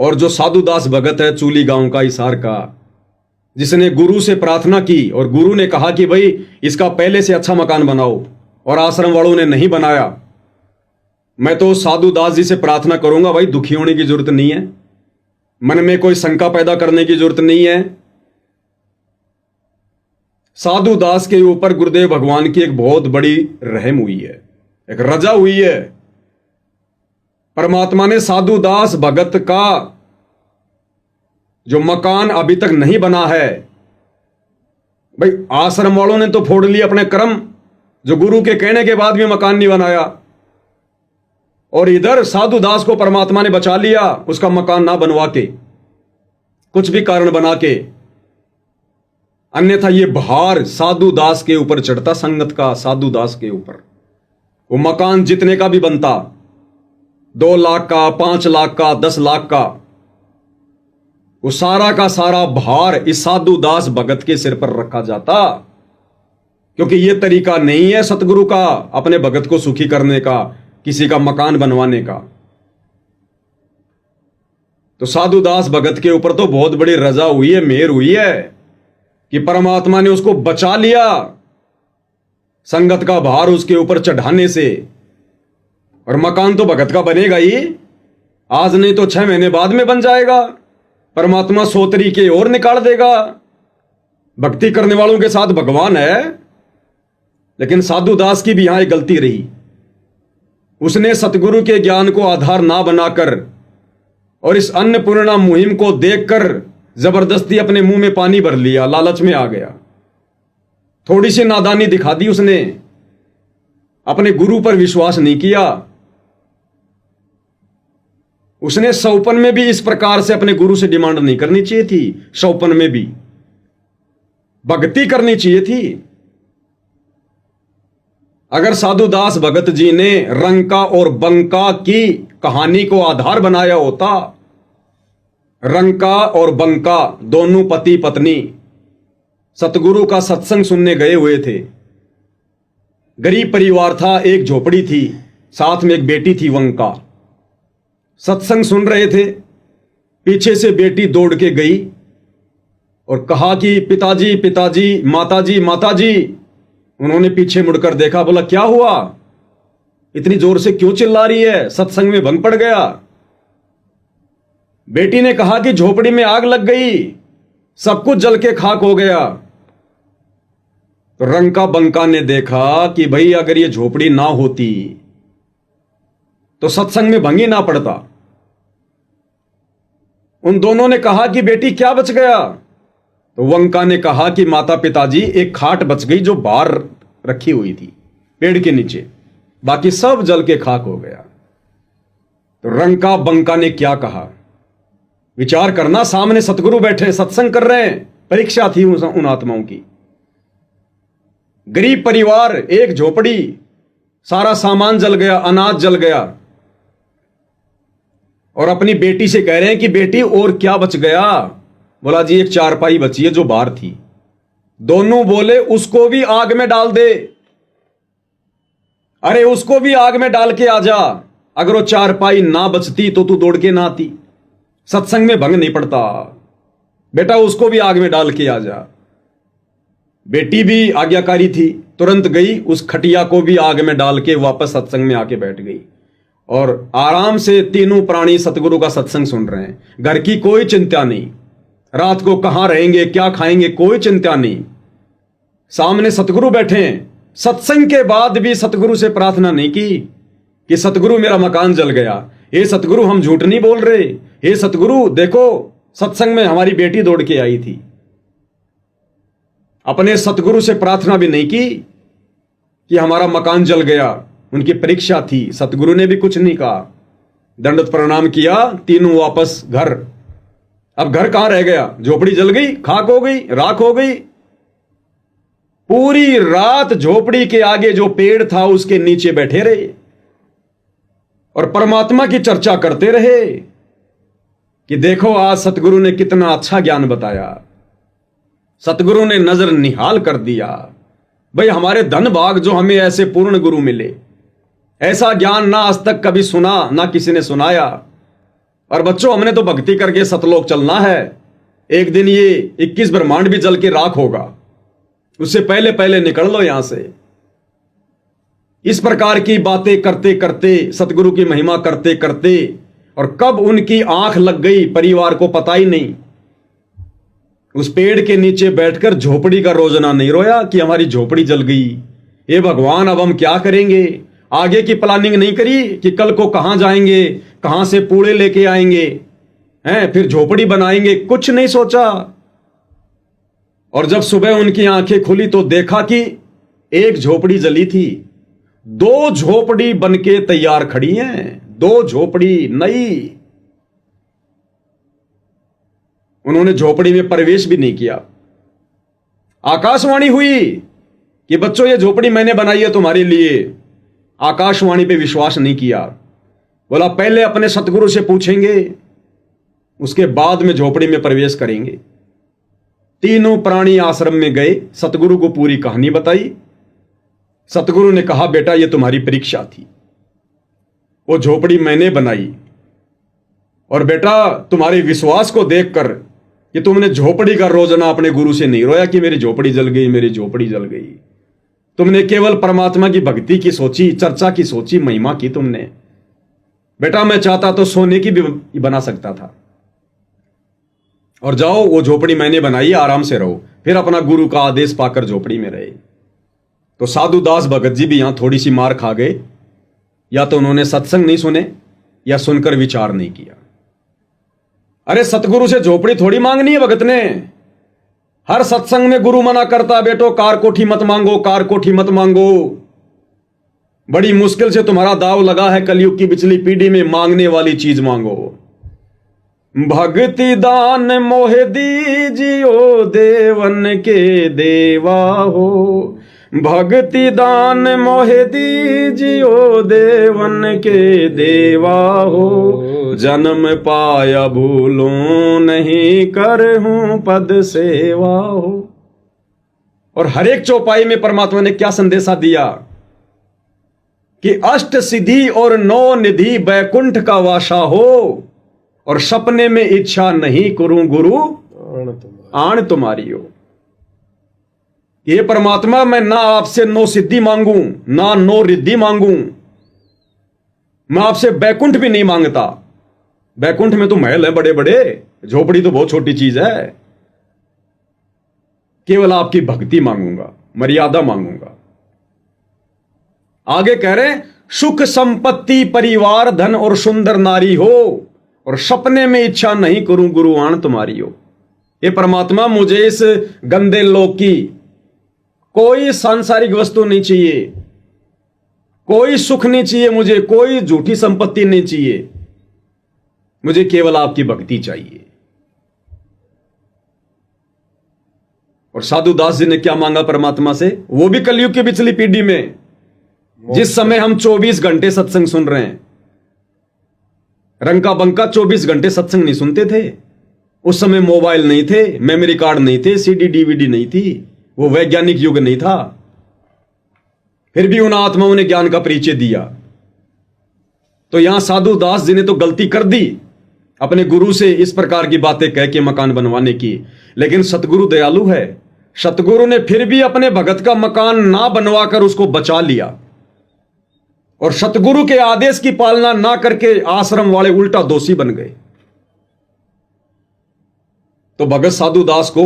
और जो साधुदास भगत है चूली गांव का, हिसार का, जिसने गुरु से प्रार्थना की और गुरु ने कहा कि भाई इसका पहले से अच्छा मकान बनाओ, और आश्रम वालों ने नहीं बनाया, मैं तो साधुदास जी से प्रार्थना करूंगा, भाई दुखी होने की जरूरत नहीं है, मन में कोई शंका पैदा करने की जरूरत नहीं है। साधुदास के ऊपर गुरुदेव भगवान की एक बहुत बड़ी रहम हुई है, एक रजा हुई है। परमात्मा ने साधुदास भगत का जो मकान अभी तक नहीं बना है, भाई आश्रम वालों ने तो फोड़ लिए अपने कर्म, जो गुरु के कहने के बाद भी मकान नहीं बनाया, और इधर साधुदास को परमात्मा ने बचा लिया उसका मकान ना बनवा के, कुछ भी कारण बना के। अन्यथा ये भार साधुदास के ऊपर चढ़ता, संगत का साधुदास के ऊपर। वो मकान जितने का भी बनता, 2 लाख का, 5 लाख का, 10 लाख का, वो सारा का सारा भार इस साधुदास भगत के सिर पर रखा जाता, क्योंकि ये तरीका नहीं है सतगुरु का अपने भगत को सुखी करने का, किसी का मकान बनवाने का। तो साधुदास भगत के ऊपर तो बहुत बड़ी रजा हुई है, मेहर हुई है कि परमात्मा ने उसको बचा लिया संगत का भार उसके ऊपर चढ़ाने से। और मकान तो भगत का बनेगा ही, आज नहीं तो 6 महीने बाद में बन जाएगा। परमात्मा 100 तरीके और निकाल देगा। भक्ति करने वालों के साथ भगवान है। लेकिन साधुदास की भी यहां एक गलती रही, उसने सतगुरु के ज्ञान को आधार ना बनाकर और इस अन्नपूर्णा मुहिम को देखकर जबरदस्ती अपने मुंह में पानी भर लिया, लालच में आ गया, थोड़ी सी नादानी दिखा दी उसने, अपने गुरु पर विश्वास नहीं किया। उसने सौपन में भी इस प्रकार से अपने गुरु से डिमांड नहीं करनी चाहिए थी, सौपन में भी भक्ति करनी चाहिए थी। अगर साधुदास भगत जी ने रंका और बंका की कहानी को आधार बनाया होता, रंका और बंका दोनों पति पत्नी सतगुरु का सत्संग सुनने गए हुए थे। गरीब परिवार था, एक झोपड़ी थी, साथ में एक बेटी थी वंका। सत्संग सुन रहे थे, पीछे से बेटी दौड़ के गई और कहा कि पिताजी पिताजी, माताजी माताजी। उन्होंने पीछे मुड़कर देखा, बोला क्या हुआ, इतनी जोर से क्यों चिल्ला रही है, सत्संग में भंग पड़ गया। बेटी ने कहा कि झोपड़ी में आग लग गई, सब कुछ जल के खाक हो गया। तो रंका बंका ने देखा कि भाई अगर ये झोपड़ी ना होती तो सत्संग में भंग ही ना पड़ता। उन दोनों ने कहा कि बेटी क्या बच गया। तो वंका ने कहा कि माता पिताजी एक खाट बच गई जो बाहर रखी हुई थी पेड़ के नीचे, बाकी सब जल के खाक हो गया। तो रंका बंका ने क्या कहा, विचार करना, सामने सतगुरु बैठे सत्संग कर रहे हैं, परीक्षा थी उन आत्माओं की। गरीब परिवार, एक झोपड़ी, सारा सामान जल गया, अनाज जल गया, और अपनी बेटी से कह रहे हैं कि बेटी और क्या बच गया। बोला जी एक चारपाई बची है जो बाहर थी। दोनों बोले उसको भी आग में डाल दे, अरे उसको भी आग में डाल के आ जा, अगर वो चारपाई ना बचती तो तू दौड़ के ना आती, सत्संग में भंग नहीं पड़ता, बेटा उसको भी आग में डाल के आ जा। बेटी भी आज्ञाकारी थी, तुरंत गई, उस खटिया को भी आग में डाल के वापस सत्संग में आके बैठ गई। और आराम से तीनों प्राणी सतगुरु का सत्संग सुन रहे हैं। घर की कोई चिंता नहीं, रात को कहां रहेंगे, क्या खाएंगे, कोई चिंता नहीं। सामने सतगुरु बैठे हैं। सत्संग के बाद भी सतगुरु से प्रार्थना नहीं की कि सतगुरु मेरा मकान जल गया, हे सतगुरु हम झूठ नहीं बोल रहे, हे सतगुरु देखो सत्संग में हमारी बेटी दौड़ के आई थी। अपने सतगुरु से प्रार्थना भी नहीं की कि हमारा मकान जल गया, उनकी परीक्षा थी। सतगुरु ने भी कुछ नहीं कहा, दंडवत प्रणाम किया, तीनों वापस घर। अब घर कहां रह गया, झोपड़ी जल गई, खाक हो गई, राख हो गई। पूरी रात झोपड़ी के आगे जो पेड़ था उसके नीचे बैठे रहे और परमात्मा की चर्चा करते रहे कि देखो आज सतगुरु ने कितना अच्छा ज्ञान बताया, सतगुरु ने नजर निहाल कर दिया। भाई हमारे धन भाग जो हमें ऐसे पूर्ण गुरु मिले, ऐसा ज्ञान ना आज तक कभी सुना, ना किसी ने सुनाया। और बच्चों, हमने तो भक्ति करके सतलोक चलना है। एक दिन ये 21 ब्रह्मांड भी जल के राख होगा, उससे पहले पहले निकल लो यहां से। इस प्रकार की बातें करते करते, सतगुरु की महिमा करते करते, और कब उनकी आंख लग गई परिवार को पता ही नहीं। उस पेड़ के नीचे बैठकर झोपड़ी का रोजना नहीं रोया कि हमारी झोपड़ी जल गई, हे भगवान अब हम क्या करेंगे। आगे की प्लानिंग नहीं करी कि कल को कहां जाएंगे, कहां से पूड़े लेके आएंगे, हैं फिर झोपड़ी बनाएंगे, कुछ नहीं सोचा। और जब सुबह उनकी आंखें खुली तो देखा कि एक झोपड़ी जली थी, 2 झोपड़ी बनके तैयार खड़ी हैं, 2 झोपड़ी नई। उन्होंने झोपड़ी में प्रवेश भी नहीं किया। आकाशवाणी हुई कि बच्चों ये झोपड़ी मैंने बनाई है तुम्हारे लिए। आकाशवाणी पे विश्वास नहीं किया, बोला पहले अपने सतगुरु से पूछेंगे, उसके बाद में झोपड़ी में प्रवेश करेंगे। तीनों प्राणी आश्रम में गए, सतगुरु को पूरी कहानी बताई। सतगुरु ने कहा बेटा ये तुम्हारी परीक्षा थी, वो झोपड़ी मैंने बनाई, और बेटा तुम्हारे विश्वास को देखकर कि तुमने झोपड़ी का रोजना अपने गुरु से नहीं रोया कि मेरी झोपड़ी जल गई, मेरी झोपड़ी जल गई। तुमने केवल परमात्मा की भक्ति की सोची, चर्चा की सोची, महिमा की तुमने। बेटा मैं चाहता तो सोने की भी बना सकता था। और जाओ वो झोपड़ी मैंने बनाई, आराम से रहो। फिर अपना गुरु का आदेश पाकर झोपड़ी में रहे। तो साधु दास भगत जी भी यहां थोड़ी सी मार खा गए। या तो उन्होंने सत्संग नहीं सुने या सुनकर विचार नहीं किया। अरे सतगुरु से झोपड़ी थोड़ी मांगनी है भगत ने। हर सत्संग में गुरु मना करता, बेटो कार कोठी मत मांगो, कार कोठी मत मांगो। बड़ी मुश्किल से तुम्हारा दाव लगा है कलयुग की बिचली पीढ़ी में, मांगने वाली चीज मांगो। भक्ति दान मोहे दीजियो, देवन के देवा हो। भक्ति दान मोहे दीजियो, देवन के देवा हो। जन्म पाया भूलो नहीं, करहूं पद सेवा हो। और हर एक चौपाई में परमात्मा ने क्या संदेशा दिया कि अष्ट सिद्धि और 9 निधि बैकुंठ का वासा हो, और सपने में इच्छा नहीं करूं गुरु आण तुम्हारी हो। ये परमात्मा मैं ना आपसे 9 सिद्धि मांगू, ना 9 रिद्धि मांगू, मैं आपसे बैकुंठ भी नहीं मांगता। बैकुंठ में तो महल है बड़े बड़े, झोपड़ी तो बहुत छोटी चीज है। केवल आपकी भक्ति मांगूंगा, मर्यादा मांगूंगा। आगे कह रहे सुख संपत्ति परिवार धन और सुंदर नारी हो, और सपने में इच्छा नहीं करूं गुरु आण तुम्हारी हो। ये परमात्मा मुझे इस गंदे लोक की कोई सांसारिक वस्तु नहीं चाहिए, कोई सुख नहीं चाहिए मुझे, कोई झूठी संपत्ति नहीं चाहिए, मुझे केवल आपकी भक्ति चाहिए। और साधु दास जी ने क्या मांगा परमात्मा से, वो भी कलयुग की पिछली पीढ़ी में, जिस समय हम 24 घंटे सत्संग सुन रहे हैं। रंका बंका 24 घंटे सत्संग नहीं सुनते थे। उस समय मोबाइल नहीं थे, मेमोरी कार्ड नहीं थे, सीडी डीवीडी नहीं थी, वो वैज्ञानिक युग नहीं था। फिर भी उन आत्माओं ने ज्ञान का परिचय दिया। तो यहां साधु दास जी ने तो गलती कर दी अपने गुरु से इस प्रकार की बातें कह के मकान बनवाने की, लेकिन सतगुरु दयालु है। सतगुरु ने फिर भी अपने भगत का मकान ना बनवाकर उसको बचा लिया, और सतगुरु के आदेश की पालना ना करके आश्रम वाले उल्टा दोषी बन गए। तो भगत साधु दास को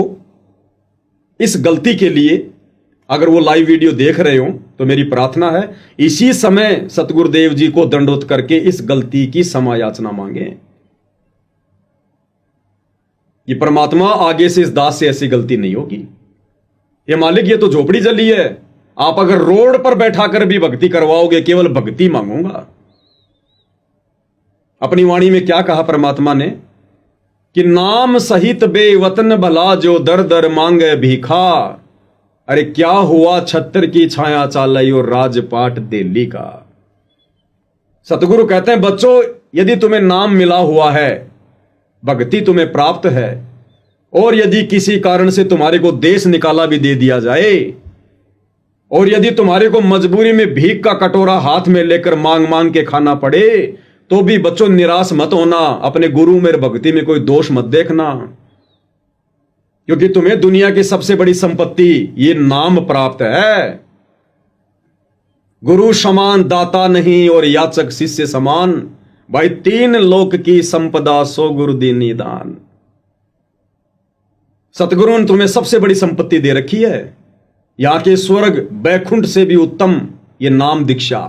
इस गलती के लिए, अगर वो लाइव वीडियो देख रहे हो तो मेरी प्रार्थना है इसी समय सतगुरुदेव जी को दंडोत करके इस गलती की क्षमा याचना मांगे कि परमात्मा आगे से इस दास से ऐसी गलती नहीं होगी। ये मालिक ये तो झोपड़ी जली है, आप अगर रोड पर बैठा कर भी भक्ति करवाओगे, केवल भक्ति मांगूंगा। अपनी वाणी में क्या कहा परमात्मा ने कि नाम सहित बेवतन भला जो दर दर मांगे भीखा। अरे क्या हुआ छत्र की छाया चालई और राजपाट दिल्ली का। सतगुरु कहते हैं बच्चों, यदि तुम्हें नाम मिला हुआ है, भक्ति तुम्हें प्राप्त है, और यदि किसी कारण से तुम्हारे को देश निकाला भी दे दिया जाए, और यदि तुम्हारे को मजबूरी में भीख का कटोरा हाथ में लेकर मांग मांग के खाना पड़े, तो भी बच्चों निराश मत होना, अपने गुरु मेरे भक्ति में कोई दोष मत देखना, क्योंकि तुम्हें दुनिया की सबसे बड़ी संपत्ति ये नाम प्राप्त है। गुरु समान दाता नहीं और याचक शिष्य समान, भाई तीन लोक की संपदा सो गुरु दीनी दान। सतगुरु ने तुम्हें सबसे बड़ी संपत्ति दे रखी है, यहां के स्वर्ग बैकुंठ से भी उत्तम ये नाम दीक्षा,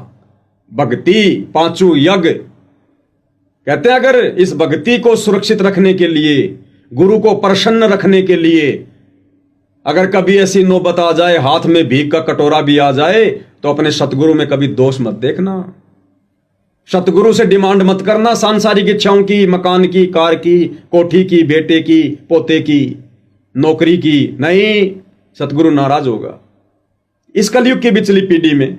भक्ति, पांचों यज्ञ। कहते हैं अगर इस भक्ति को सुरक्षित रखने के लिए, गुरु को प्रसन्न रखने के लिए, अगर कभी ऐसी नौबत आ जाए, हाथ में भीख का कटोरा भी आ जाए, तो अपने सतगुरु में कभी दोष मत देखना। सतगुरु से डिमांड मत करना सांसारिक इच्छाओं की, मकान की, कार की, कोठी की, बेटे की, पोते की, नौकरी की। नहीं, सतगुरु नाराज होगा। इस कलयुग की बिचली पीढ़ी में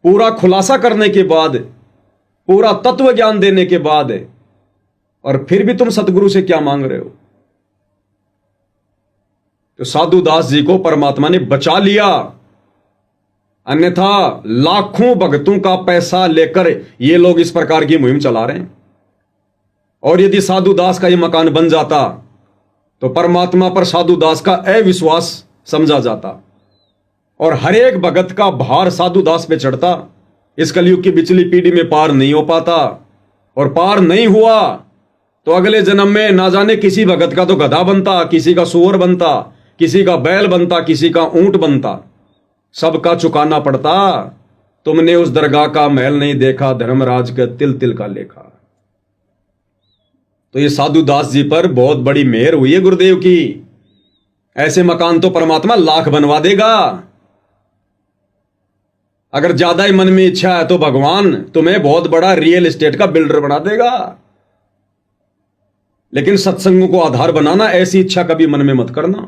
पूरा खुलासा करने के बाद, पूरा तत्व ज्ञान देने के बाद, और फिर भी तुम सतगुरु से क्या मांग रहे हो? तो साधु दास जी को परमात्मा ने बचा लिया, अन्यथा लाखों भक्तों का पैसा लेकर ये लोग इस प्रकार की मुहिम चला रहे हैं। और यदि साधु दास का ये मकान बन जाता तो परमात्मा पर साधु दास का अविश्वास समझा जाता और हर एक भगत का भार साधु दास पे चढ़ता। इस कलयुग की बिचली पीढ़ी में पार नहीं हो पाता, और पार नहीं हुआ तो अगले जन्म में ना जाने किसी भगत का तो गधा बनता, किसी का सूअर बनता, किसी का बैल बनता, किसी का ऊंट बनता, सबका चुकाना पड़ता। तुमने उस दरगाह का महल नहीं देखा, धर्मराज के तिल तिल का लेखा। तो ये साधु दास जी पर बहुत बड़ी मेहर हुई है गुरुदेव की। ऐसे मकान तो परमात्मा लाख बनवा देगा। अगर ज्यादा ही मन में इच्छा है तो भगवान तुम्हें बहुत बड़ा रियल एस्टेट का बिल्डर बना देगा। लेकिन सत्संगों को आधार बनाना, ऐसी इच्छा कभी मन में मत करना।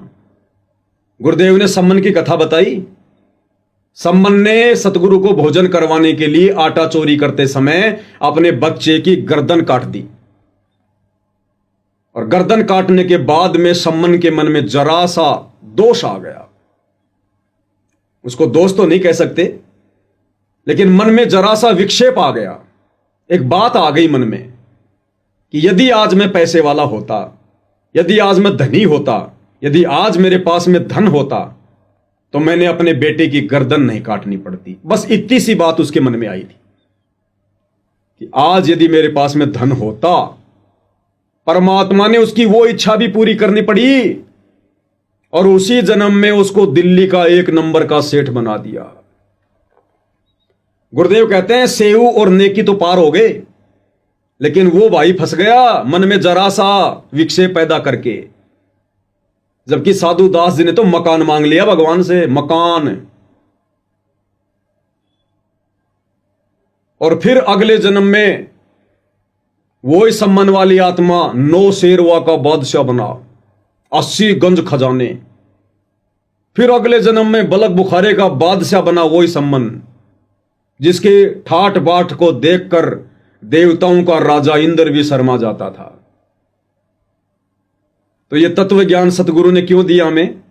गुरुदेव ने सम्मन की कथा बताई। सम्मन ने सतगुरु को भोजन करवाने के लिए आटा चोरी करते समय अपने बच्चे की गर्दन काट दी, और गर्दन काटने के बाद में सम्मन के मन में जरा सा दोष आ गया। उसको दोष तो नहीं कह सकते, लेकिन मन में जरा सा विक्षेप आ गया। एक बात आ गई मन में कि यदि आज मैं पैसे वाला होता, यदि आज मैं धनी होता, यदि आज मेरे पास में धन होता, तो मैंने अपने बेटे की गर्दन नहीं काटनी पड़ती। बस इतनी सी बात उसके मन में आई थी कि आज यदि मेरे पास में धन होता, परमात्मा ने उसकी वो इच्छा भी पूरी करनी पड़ी, और उसी जन्म में उसको दिल्ली का 1 नंबर का सेठ बना दिया। गुरुदेव कहते हैं सेऊ और नेकी तो पार हो गए, लेकिन वो भाई फंस गया मन में जरा सा विक्षेप पैदा करके। जबकि साधु दास जी ने तो मकान मांग लिया भगवान से, मकान। और फिर अगले जन्म में वो ही सम्मन वाली आत्मा 9 शेरवा का बादशाह बना, 80 गंज खजाने। फिर अगले जन्म में बलक बुखारे का बादशाह बना वही सम्मन, जिसके ठाठ बाट को देखकर देवताओं का राजा इंद्र भी शर्मा जाता था। तो ये तत्व ज्ञान सतगुरु ने क्यों दिया हमें?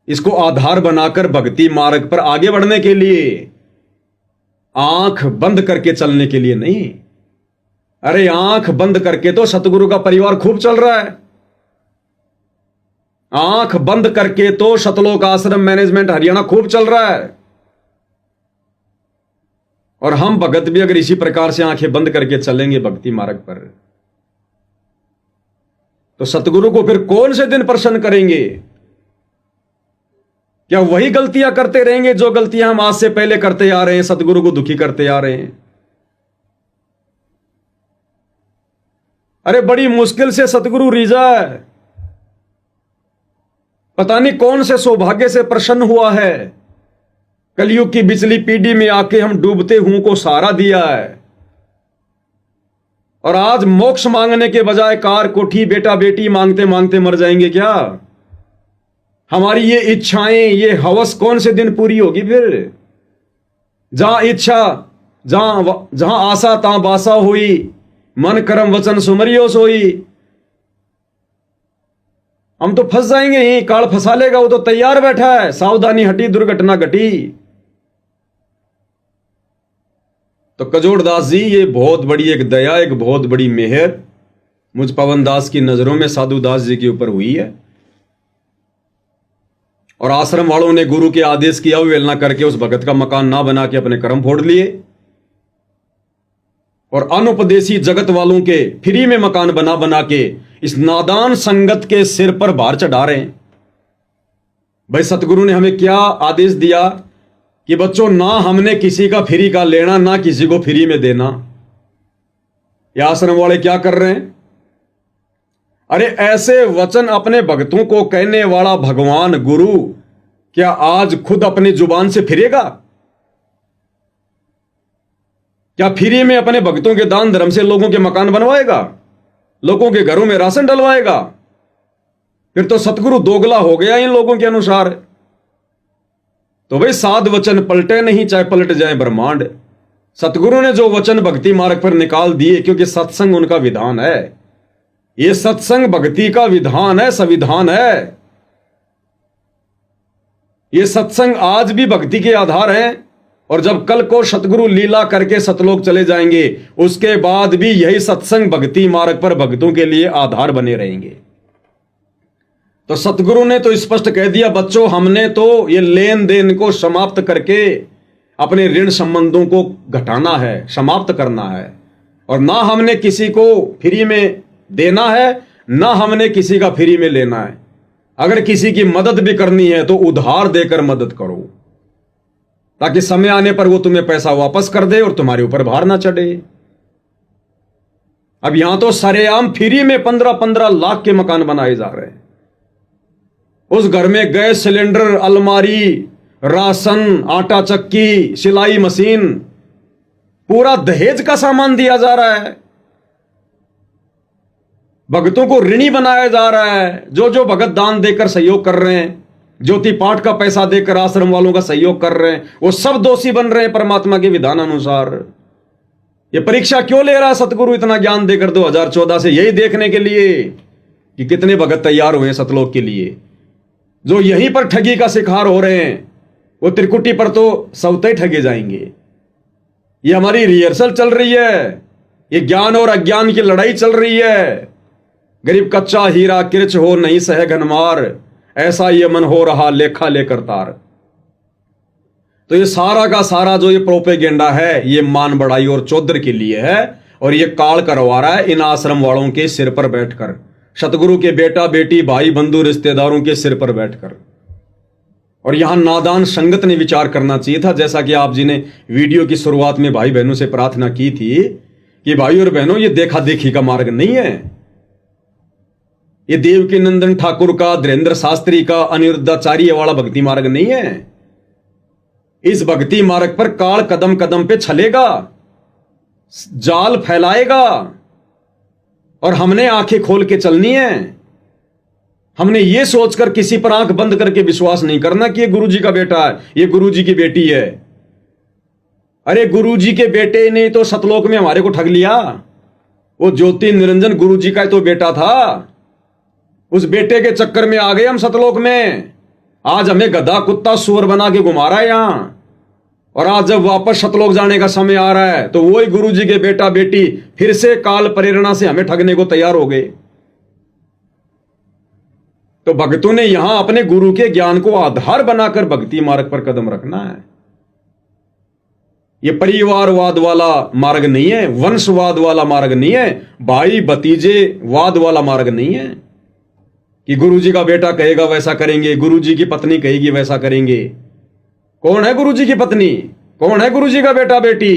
इसको आधार बनाकर भक्ति मार्ग पर आगे बढ़ने के लिए, आंख बंद करके चलने के लिए नहीं। अरे आंख बंद करके तो सतगुरु का परिवार खूब चल रहा है। आंख बंद करके तो सतलोक आश्रम मैनेजमेंट हरियाणा खूब चल रहा है। और हम भगत भी अगर इसी प्रकार से आंखें बंद करके चलेंगे भक्ति मार्ग पर, तो सतगुरु को फिर कौन से दिन प्रसन्न करेंगे? क्या वही गलतियां करते रहेंगे जो गलतियां हम आज से पहले करते आ रहे हैं, सतगुरु को दुखी करते आ रहे हैं? अरे बड़ी मुश्किल से सतगुरु रिझा है, पता नहीं कौन से सौभाग्य से प्रसन्न हुआ है। कलयुग की बिचली पीढ़ी में आके हम डूबते हुओं को सहारा दिया है, और आज मोक्ष मांगने के बजाय कार, कोठी, बेटा, बेटी मांगते मांगते मर जाएंगे क्या? हमारी ये इच्छाएं, ये हवस कौन से दिन पूरी होगी फिर? जहां इच्छा, जहां आशा तहां बासा हुई, मन कर्म वचन सुमरियो सोई। हम तो फंस जाएंगे ही, काल फंसा लेगा, वो तो तैयार बैठा है, सावधानी हटी दुर्घटना घटी। तो कजोड़ दास जी, ये बहुत बड़ी एक दया, एक बहुत बड़ी मेहर मुझ पवन दास की नजरों में साधु दास जी के ऊपर हुई है। और आश्रम वालों ने गुरु के आदेश की अवहेलना करके उस भगत का मकान ना बना के अपने कर्म फोड़ लिए, और अनुपदेशी जगत वालों के फ्री में मकान बना बना के इस नादान संगत के सिर पर भार चढ़ा रहे हैं। भाई सतगुरु ने हमें क्या आदेश दिया कि बच्चों, ना हमने किसी का फ्री का लेना, ना किसी को फ्री में देना। ये आश्रम वाले क्या कर रहे हैं? अरे ऐसे वचन अपने भक्तों को कहने वाला भगवान गुरु क्या आज खुद अपनी जुबान से फिरेगा? क्या फ्री में अपने भक्तों के दान धर्म से लोगों के मकान बनवाएगा, लोगों के घरों में राशन डलवाएगा? फिर तो सतगुरु दोगला हो गया इन लोगों के अनुसार। तो भाई साध वचन पलटे नहीं, चाहे पलट जाए ब्रह्मांड। सतगुरु ने जो वचन भक्ति मार्ग पर निकाल दिए, क्योंकि सत्संग उनका विधान है। ये सत्संग भक्ति का विधान है, संविधान है। ये सत्संग आज भी भक्ति के आधार है, और जब कल को सतगुरु लीला करके सतलोक चले जाएंगे, उसके बाद भी यही सत्संग भक्ति मार्ग पर भक्तों के लिए आधार बने रहेंगे। तो सतगुरु ने तो स्पष्ट कह दिया, बच्चों हमने तो ये लेन देन को समाप्त करके अपने ऋण संबंधों को घटाना है, समाप्त करना है, और ना हमने किसी को फ्री में देना है, ना हमने किसी का फ्री में लेना है। अगर किसी की मदद भी करनी है तो उधार देकर मदद करो, ताकि समय आने पर वो तुम्हें पैसा वापस कर दे और तुम्हारे ऊपर भार ना चढ़े। अब यहां तो सरेआम फ्री में 15-15 लाख के मकान बनाए जा रहे हैं। उस घर में गैस सिलेंडर, अलमारी, राशन, आटा चक्की, सिलाई मशीन, पूरा दहेज का सामान दिया जा रहा है। भक्तों को ऋणी बनाया जा रहा है। जो जो भगत दान देकर सहयोग कर रहे हैं, ज्योति पाठ का पैसा देकर आश्रम वालों का सहयोग कर रहे हैं, वो सब दोषी बन रहे हैं परमात्मा के विधान अनुसार। ये परीक्षा क्यों ले रहा है सतगुरु इतना ज्ञान देकर 2014 से? यही देखने के लिए कि कितने भगत तैयार हुए सतलोक के लिए। जो यहीं पर ठगी का शिकार हो रहे हैं, वो त्रिकुटी पर तो सवते ठगे जाएंगे। ये हमारी रिहर्सल चल रही है, ये ज्ञान और अज्ञान की लड़ाई चल रही है। गरीब कच्चा हीरा किरच हो नहीं सह घनमार, ऐसा ये मन हो रहा लेखा लेकर तार। तो ये सारा का सारा जो ये प्रोपेगेंडा है, ये मान बढ़ाई और चौधर के लिए है, और ये काल करवा रहा है इन आश्रम वालों के सिर पर बैठकर, सतगुरु के बेटा बेटी भाई बंधु रिश्तेदारों के सिर पर बैठकर। और यहां नादान संगत ने विचार करना चाहिए था, जैसा कि आप जी ने वीडियो की शुरुआत में भाई बहनों से प्रार्थना की थी कि भाई और बहनों, ये देखा देखी का मार्ग नहीं है। ये देवकी नंदन ठाकुर का, धीरेन्द्र शास्त्री का, अनिरुद्धाचार्य वाला भक्ति मार्ग नहीं है। इस भक्ति मार्ग पर काल कदम कदम पे छलेगा, जाल फैलाएगा, और हमने आंखें खोल के चलनी है। हमने ये सोचकर किसी पर आंख बंद करके विश्वास नहीं करना कि ये गुरुजी का बेटा है, ये गुरुजी की बेटी है। अरे गुरुजी के बेटे ने तो सतलोक में हमारे को ठग लिया। वो ज्योति निरंजन गुरुजी का तो बेटा था, उस बेटे के चक्कर में आ गए हम सतलोक में। आज हमें गधा कुत्ता सुअर बना के घुमा रहा है यहां, और आज जब वापस सतलोक जाने का समय आ रहा है तो वही गुरुजी के बेटा बेटी फिर से काल प्रेरणा से हमें ठगने को तैयार हो गए। तो भक्तों ने यहां अपने गुरु के ज्ञान को आधार बनाकर भक्ति मार्ग पर कदम रखना है। यह परिवारवाद वाला मार्ग नहीं है, वंशवाद वाला मार्ग नहीं है, भाई भतीजे वाद वाला मार्ग नहीं है कि गुरुजी का बेटा कहेगा वैसा करेंगे, गुरुजी की पत्नी कहेगी वैसा करेंगे। कौन है गुरुजी की पत्नी, कौन है गुरुजी का बेटा बेटी?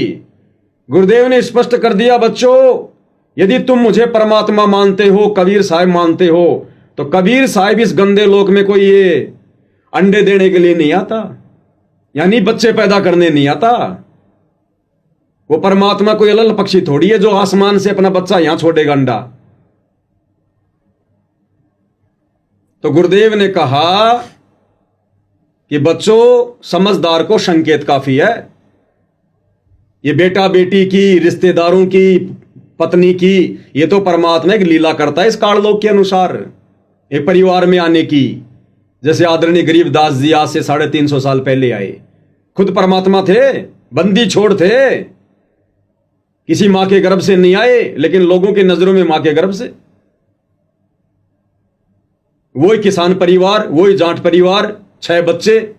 गुरुदेव ने स्पष्ट कर दिया, बच्चों यदि तुम मुझे परमात्मा मानते हो, कबीर साहब मानते हो, तो कबीर साहब इस गंदे लोक में कोई ये अंडे देने के लिए नहीं आता, यानी बच्चे पैदा करने नहीं आता। वो परमात्मा कोई अलग पक्षी थोड़ी है जो आसमान से अपना बच्चा यहां छोड़ेगा अंडा। तो गुरुदेव ने कहा कि बच्चों, समझदार को संकेत काफी है। ये बेटा बेटी की, रिश्तेदारों की, पत्नी की, ये तो परमात्मा एक लीला करता है इस काललोक के अनुसार, एक परिवार में आने की। जैसे आदरणीय गरीबदास जी आज से 350 साल पहले आए, खुद परमात्मा थे, बंदी छोड़ थे, किसी मां के गर्भ से नहीं आए, लेकिन लोगों की नजरों में मां के गर्भ से। वही किसान परिवार, वही जाट परिवार, 6 बच्चे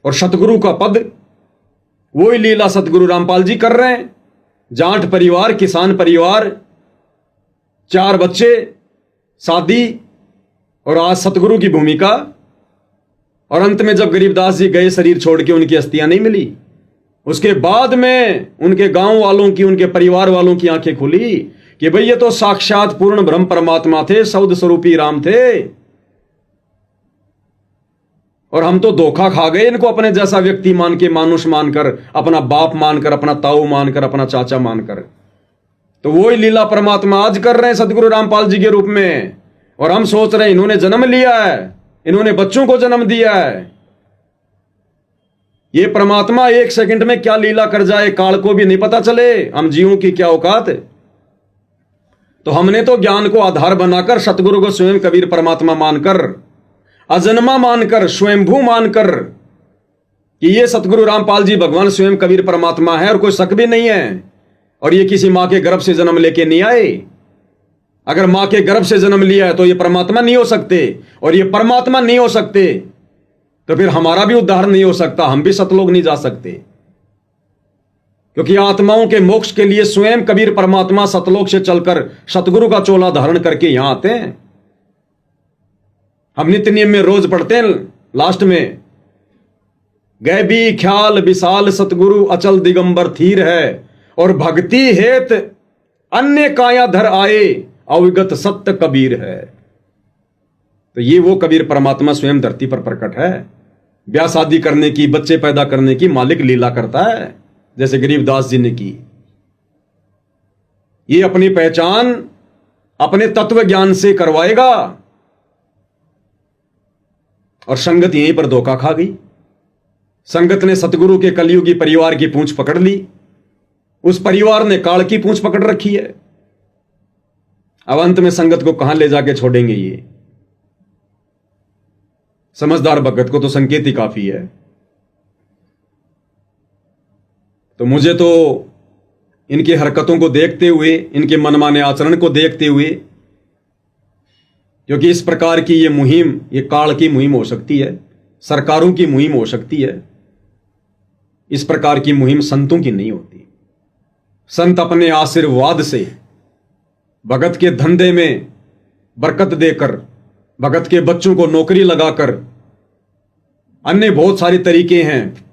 और सतगुरु का पद, वही लीला सतगुरु रामपाल जी कर रहे हैं। जाट परिवार, किसान परिवार, 4 बच्चे, शादी और आज सतगुरु की भूमिका। और अंत में जब गरीबदास जी गए शरीर छोड़ के, उनकी अस्थियां नहीं मिली। उसके बाद में उनके गांव वालों की, उनके परिवार वालों की आंखें खुली कि भाई ये तो साक्षात पूर्ण ब्रह्म परमात्मा थे, शब्द स्वरूपी राम थे, और हम तो धोखा खा गए इनको अपने जैसा व्यक्ति मान के, मानुष मानकर, अपना बाप मानकर, अपना ताऊ मानकर, अपना चाचा मानकर। तो वही लीला परमात्मा आज कर रहे हैं सतगुरु रामपाल जी के रूप में। और हम सोच रहे हैं इन्होंने जन्म लिया है, इन्होंने बच्चों को जन्म दिया है। ये परमात्मा 1 सेकंड में क्या लीला कर जाए, काल को भी नहीं पता चले हम जीवों की क्या औकात। तो हमने तो ज्ञान को आधार बनाकर, सतगुरु को स्वयं कबीर परमात्मा मानकर, अजन्मा मानकर, स्वयंभू मानकर कि ये सतगुरु रामपाल जी भगवान स्वयं कबीर परमात्मा है और कोई शक भी नहीं है। और ये किसी मां के गर्भ से जन्म लेके नहीं आए। अगर मां के गर्भ से जन्म लिया है तो ये परमात्मा नहीं हो सकते, और ये परमात्मा नहीं हो सकते तो फिर हमारा भी उद्धार नहीं हो सकता, हम भी सतलोक नहीं जा सकते। क्योंकि आत्माओं के मोक्ष के लिए स्वयं कबीर परमात्मा सतलोक से चलकर सतगुरु का चोला धारण करके यहां आते हैं। हम नित्य नियम में रोज पढ़ते हैं लास्ट में, गैबी ख्याल विशाल सतगुरु अचल दिगंबर थीर है, और भक्ति हेत अन्य काया धर आए, अविगत सत्य कबीर है। तो ये वो कबीर परमात्मा स्वयं धरती पर प्रकट है। ब्याह शादी करने की, बच्चे पैदा करने की मालिक लीला करता है, जैसे गरीबदास जी ने की। ये अपनी पहचान अपने तत्व ज्ञान से करवाएगा, और संगत यहीं पर धोखा खा गई। संगत ने सतगुरु के कलयुगी परिवार की पूंछ पकड़ ली, उस परिवार ने काल की पूंछ पकड़ रखी है। अब अंत में संगत को कहां ले जाके छोड़ेंगे ये? समझदार भगत को तो संकेत ही काफी है। तो मुझे तो इनकी हरकतों को देखते हुए, इनके मनमाने आचरण को देखते हुए, क्योंकि इस प्रकार की ये मुहिम, ये काल की मुहिम हो सकती है, सरकारों की मुहिम हो सकती है। इस प्रकार की मुहिम संतों की नहीं होती। संत अपने आशीर्वाद से, भगत के धंधे में बरकत देकर, भगत के बच्चों को नौकरी लगाकर, अन्य बहुत सारे तरीके हैं,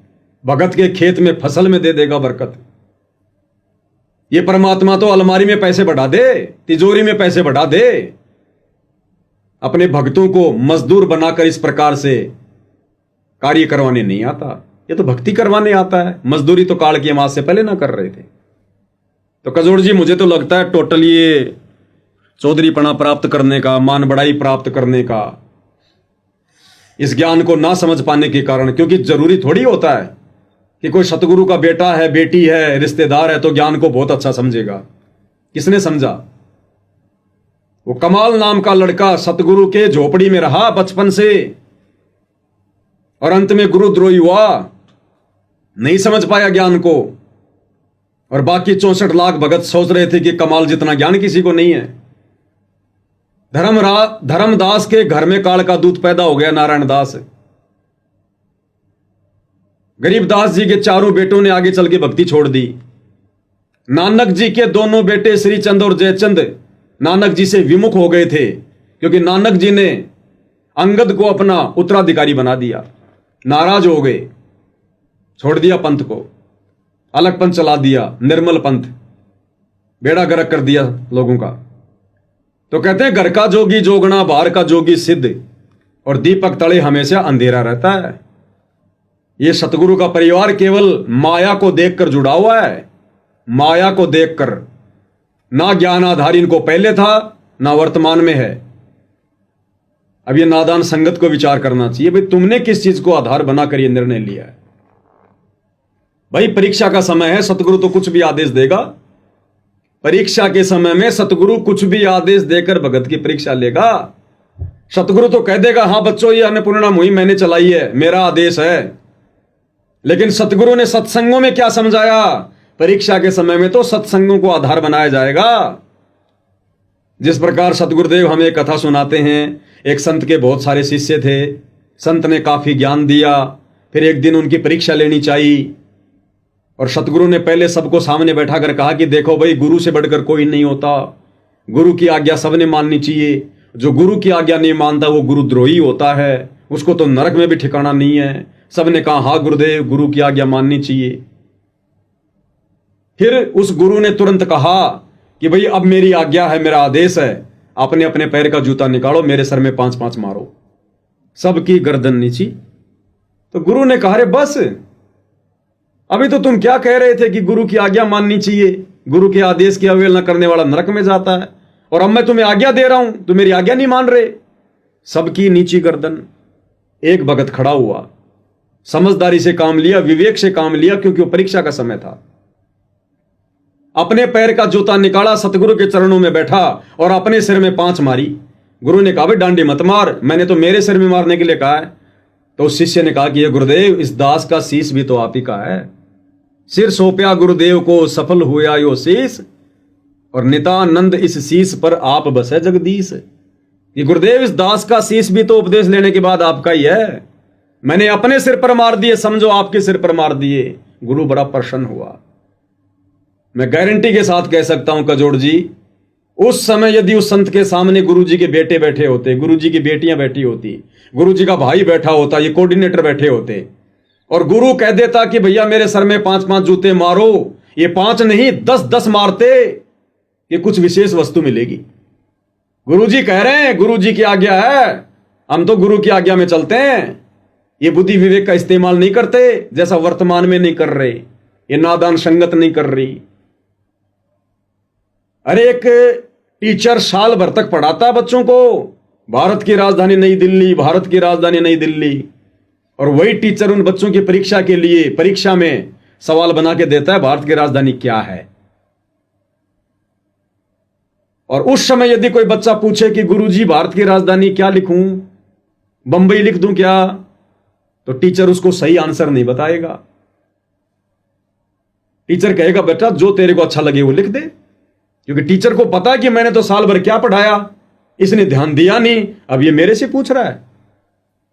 भगत के खेत में फसल में दे देगा बरकत। ये परमात्मा तो अलमारी में पैसे बढ़ा दे, तिजोरी में पैसे बढ़ा दे, अपने भक्तों को मजदूर बनाकर इस प्रकार से कार्य करवाने नहीं आता। ये तो भक्ति करवाने आता है। मजदूरी तो काल की अमावस से पहले ना कर रहे थे। तो कजोड़ जी, मुझे तो लगता है टोटल ये चौधरीपना प्राप्त करने का, मान बढ़ाई प्राप्त करने का, इस ज्ञान को ना समझ पाने के कारण, क्योंकि जरूरी थोड़ी होता है कि कोई सतगुरु का बेटा है, बेटी है, रिश्तेदार है तो ज्ञान को बहुत अच्छा समझेगा। किसने समझा? वो कमाल नाम का लड़का सतगुरु के झोपड़ी में रहा बचपन से, और अंत में गुरुद्रोही हुआ, नहीं समझ पाया ज्ञान को। और बाकी 64 लाख भगत सोच रहे थे कि कमाल जितना ज्ञान किसी को नहीं है। धर्मदास के घर में काल का दूत पैदा हो गया, नारायण दास। गरीबदास जी के 4 बेटों ने आगे चल के भक्ति छोड़ दी। नानक जी के दोनों बेटे श्रीचंद और जयचंद नानक जी से विमुख हो गए थे, क्योंकि नानक जी ने अंगद को अपना उत्तराधिकारी बना दिया। नाराज हो गए, छोड़ दिया पंथ को, अलग पंथ चला दिया, निर्मल पंथ, बेड़ा गर्क कर दिया लोगों का। तो कहते हैं घर का जोगी जोगना, बाहर का जोगी सिद्ध, और दीपक तले हमेशा अंधेरा रहता है। ये सतगुरु का परिवार केवल माया को देखकर जुड़ा हुआ है, माया को देखकर। ना ज्ञान आधार इनको पहले था, ना वर्तमान में है। अब ये नादान संगत को विचार करना चाहिए, भाई तुमने किस चीज को आधार बनाकर ये निर्णय लिया है? भाई परीक्षा का समय है, सतगुरु तो कुछ भी आदेश देगा। परीक्षा के समय में सतगुरु कुछ भी आदेश देकर भगत की परीक्षा लेगा। सतगुरु तो कह देगा, हां बच्चों ये अन्नपूर्णा मुहिम मैंने चलाई है, मेरा आदेश है। लेकिन सतगुरु ने सत्संगों में क्या समझाया? परीक्षा के समय में तो सत्संगों को आधार बनाया जाएगा। जिस प्रकार सतगुरुदेव हमें कथा सुनाते हैं, एक संत के बहुत सारे शिष्य थे, संत ने काफी ज्ञान दिया, फिर एक दिन उनकी परीक्षा लेनी चाहिए और सतगुरु ने पहले सबको सामने बैठा कर कहा कि देखो भाई, गुरु से बढ़कर कोई नहीं होता, गुरु की आज्ञा सबने माननी चाहिए, जो गुरु की आज्ञा नहीं मानता वो गुरुद्रोही होता है, उसको तो नरक में भी ठिकाना नहीं है। सबने कहा हाँ गुरुदेव, गुरु की आज्ञा माननी चाहिए। फिर उस गुरु ने तुरंत कहा कि भाई अब मेरी आज्ञा है, मेरा आदेश है, अपने अपने पैर का जूता निकालो, मेरे सर में 5-5 मारो। सबकी गर्दन नीची। तो गुरु ने कहा रे बस, अभी तो तुम क्या कह रहे थे कि गुरु की आज्ञा माननी चाहिए, गुरु के आदेश की अवहेलना करने वाला नरक में जाता है, और अब मैं तुम्हें आज्ञा दे रहा हूं, तुम मेरी आज्ञा नहीं मान रहे। सबकी नीची गर्दन। एक भगत खड़ा हुआ, समझदारी से काम लिया, विवेक से काम लिया, क्योंकि वो परीक्षा का समय था। अपने पैर का जूता निकाला, सतगुरु के चरणों में बैठा और अपने सिर में 5 मारी। गुरु ने कहा भाई डांडी मत मार, मैंने तो मेरे सिर में मारने के लिए कहा है। तो उस शिष्य ने कहा कि ये गुरुदेव, इस दास का शीश भी तो आप ही का है। सिर सौंपया गुरुदेव को, सफल हुआ यो शीश, और नितानंद इस शीश पर आप बसे जगदीश। ये गुरुदेव, इस दास का शीश भी तो उपदेश लेने के बाद आपका ही है। मैंने अपने सिर पर मार दिए, समझो आपके सिर पर मार दिए। गुरु बड़ा प्रसन्न हुआ। मैं गारंटी के साथ कह सकता हूं कजोड़ जी, उस समय यदि उस संत के सामने गुरुजी के बेटे बैठे होते, गुरुजी की बेटियां बैठी होती, गुरुजी का भाई बैठा होता, ये कोऑर्डिनेटर बैठे होते, और गुरु कह देता कि भैया मेरे सर में 5-5 जूते मारो, ये 5 नहीं 10-10 मारते कि कुछ विशेष वस्तु मिलेगी। गुरुजी कह रहे हैं, गुरुजी की आज्ञा है, हम तो गुरु की आज्ञा में चलते हैं। ये बुद्धि विवेक का इस्तेमाल नहीं करते, जैसा वर्तमान में नहीं कर रहे, ये नादान संगत नहीं कर रही। अरे एक टीचर साल भर तक पढ़ाता बच्चों को, भारत की राजधानी नई दिल्ली, भारत की राजधानी नई दिल्ली, और वही टीचर उन बच्चों की परीक्षा के लिए परीक्षा में सवाल बना के देता है भारत की राजधानी क्या है। और उस समय यदि कोई बच्चा पूछे कि गुरुजी भारत की राजधानी क्या लिखूं, बंबई लिख दूं क्या, तो टीचर उसको सही आंसर नहीं बताएगा। टीचर कहेगा बेटा जो तेरे को अच्छा लगे वो लिख दे, क्योंकि टीचर को पता है कि मैंने तो साल भर क्या पढ़ाया, इसने ध्यान दिया नहीं, अब ये मेरे से पूछ रहा है।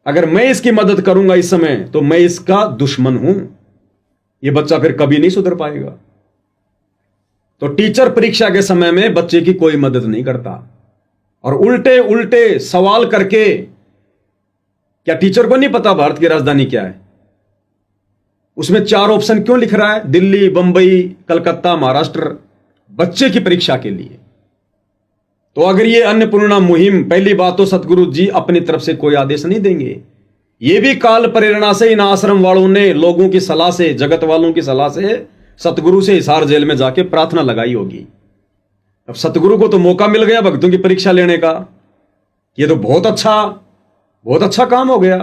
अगर मैं इसकी मदद करूंगा इस समय तो मैं इसका दुश्मन हूं। ये बच्चा फिर कभी नहीं सुधर पाएगा। तो टीचर परीक्षा के समय में बच्चे की कोई मदद नहीं करता, और उल्टे उल्टे सवाल करके, क्या टीचर को नहीं पता भारत की राजधानी क्या है? उसमें 4 ऑप्शन क्यों लिख रहा है? दिल्ली, बंबई, कलकत्ता, महाराष्ट्र, बच्चे की परीक्षा के लिए। तो अगर ये अन्नपूर्णा मुहिम, पहली बात तो सतगुरु जी अपनी तरफ से कोई आदेश नहीं देंगे, ये भी काल प्रेरणा से इन आश्रम वालों ने लोगों की सलाह से, जगत वालों की सलाह से सतगुरु से हिसार जेल में जाके प्रार्थना लगाई होगी। अब सतगुरु को तो मौका मिल गया भक्तों की परीक्षा लेने का, ये तो बहुत अच्छा काम हो गया,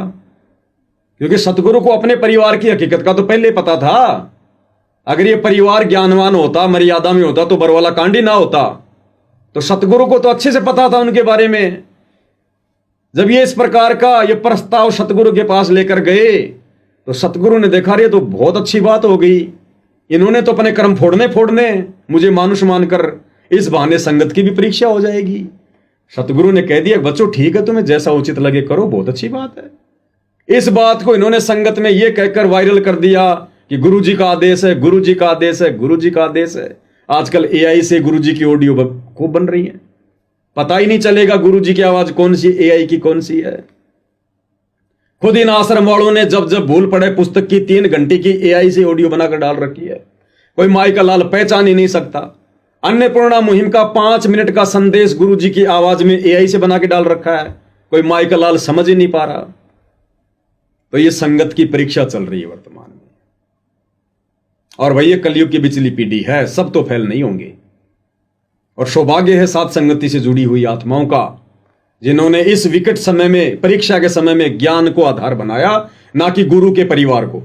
क्योंकि सतगुरु को अपने परिवार की हकीकत का तो पहले पता था। अगर ये परिवार ज्ञानवान होता, मर्यादा में होता, तो बरवाला कांड ही ना होता। तो सतगुरु को तो अच्छे से पता था उनके बारे में। जब ये इस प्रकार का ये प्रस्ताव सतगुरु के पास लेकर गए, तो सतगुरु ने देखा रे तो बहुत अच्छी बात हो गई, इन्होंने तो अपने कर्म फोड़ने मुझे मानुष मानकर, इस बहाने संगत की भी परीक्षा हो जाएगी। सतगुरु ने कह दिया बच्चों ठीक है, तुम्हें जैसा उचित लगे करो, बहुत अच्छी बात है। इस बात को इन्होंने संगत में यह कहकर वायरल कर दिया कि गुरुजी का आदेश है, गुरुजी का आदेश है, गुरुजी का आदेश है। आजकल एआई से गुरुजी की ऑडियो खूब बन रही है, पता ही नहीं चलेगा गुरुजी की आवाज कौन सी, एआई की कौन सी है। खुद इन आश्रम वालों ने जब जब भूल पड़े पुस्तक की 3 घंटे की एआई से ऑडियो बनाकर डाल रखी है, कोई माई का लाल पहचान ही नहीं सकता। अन्नपूर्णा मुहिम का 5 मिनट का संदेश गुरुजी की आवाज में एआई से बना के डाल रखा है, कोई माई का लाल समझ ही नहीं पा रहा। तो ये संगत की परीक्षा चल रही है वर्तमान में, और भाई ये कलयुग की बिचली पीढ़ी है, सब तो फेल नहीं होंगे। और सौभाग्य है साथ संगति से जुड़ी हुई आत्माओं का, जिन्होंने इस विकट समय में, परीक्षा के समय में ज्ञान को आधार बनाया, ना कि गुरु के परिवार को।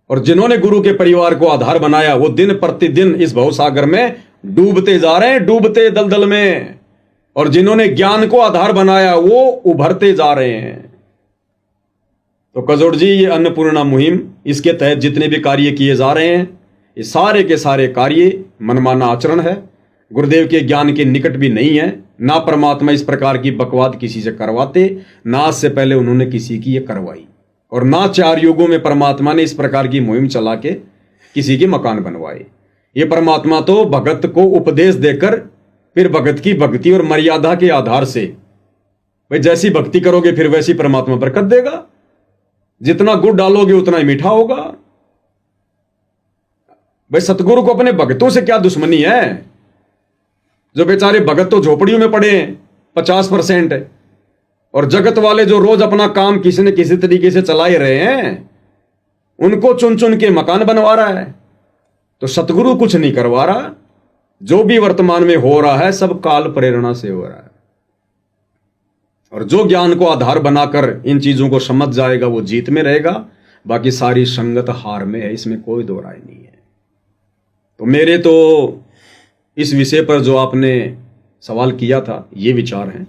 और जिन्होंने गुरु के परिवार को आधार बनाया, वो दिन प्रतिदिन इस भवसागर में डूबते जा रहे हैं, डूबते दलदल में। और जिन्होंने ज्ञान को आधार बनाया, वो उभरते जा रहे हैं। तो कजोड़ जी, ये अन्नपूर्णा मुहिम, इसके तहत जितने भी कार्य किए जा रहे हैं, ये सारे के सारे कार्य मनमाना आचरण है, गुरुदेव के ज्ञान के निकट भी नहीं है। ना परमात्मा इस प्रकार की बकवाद किसी से करवाते, ना आज से पहले उन्होंने किसी की ये करवाई, और ना 4 युगों में परमात्मा ने इस प्रकार की मुहिम चला के किसी के मकान बनवाए। ये परमात्मा तो भगत को उपदेश देकर फिर भगत की भक्ति और मर्यादा के आधार से, भाई जैसी भक्ति करोगे फिर वैसी परमात्मा बरकत देगा, जितना गुड़ डालोगे उतना ही मीठा होगा। भाई सतगुरु को अपने भक्तों से क्या दुश्मनी है? जो बेचारे भगत तो झोपड़ियों में पड़े हैं 50%, और जगत वाले जो रोज अपना काम किसी न किसी तरीके से चला ही रहे हैं, उनको चुन चुन के मकान बनवा रहा है। तो सतगुरु कुछ नहीं करवा रहा, जो भी वर्तमान में हो रहा है सब काल प्रेरणा से हो रहा है। और जो ज्ञान को आधार बनाकर इन चीजों को समझ जाएगा वो जीत में रहेगा, बाकी सारी संगत हार में है, इसमें कोई दो राय नहीं है। तो मेरे तो इस विषय पर जो आपने सवाल किया था ये विचार हैं।